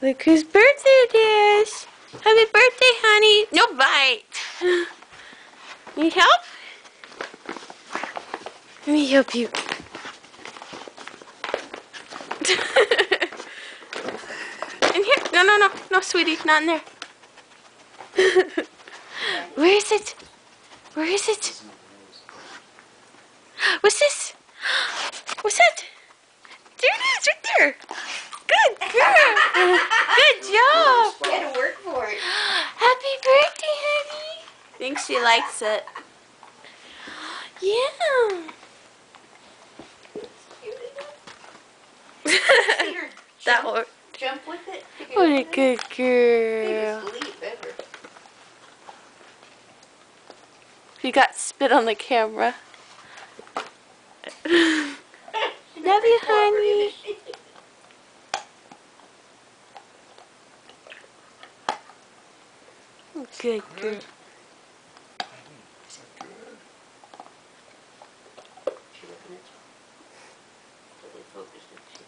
Look whose birthday it is. Happy birthday, honey. No bite. Need help? Let me help you. In here. No, no, no. No, sweetie. Not in there. Where is it? Where is it? What's this? What's that? There it is, right there. Good girl. Good job. You had to work for it. Happy birthday, honey. Think she likes it. Yeah. That one. Jump with it. What a good girl. Biggest leap ever. You got spit on the camera. Love you, honey. Good girl. She looking at you. Really focused, isn't she?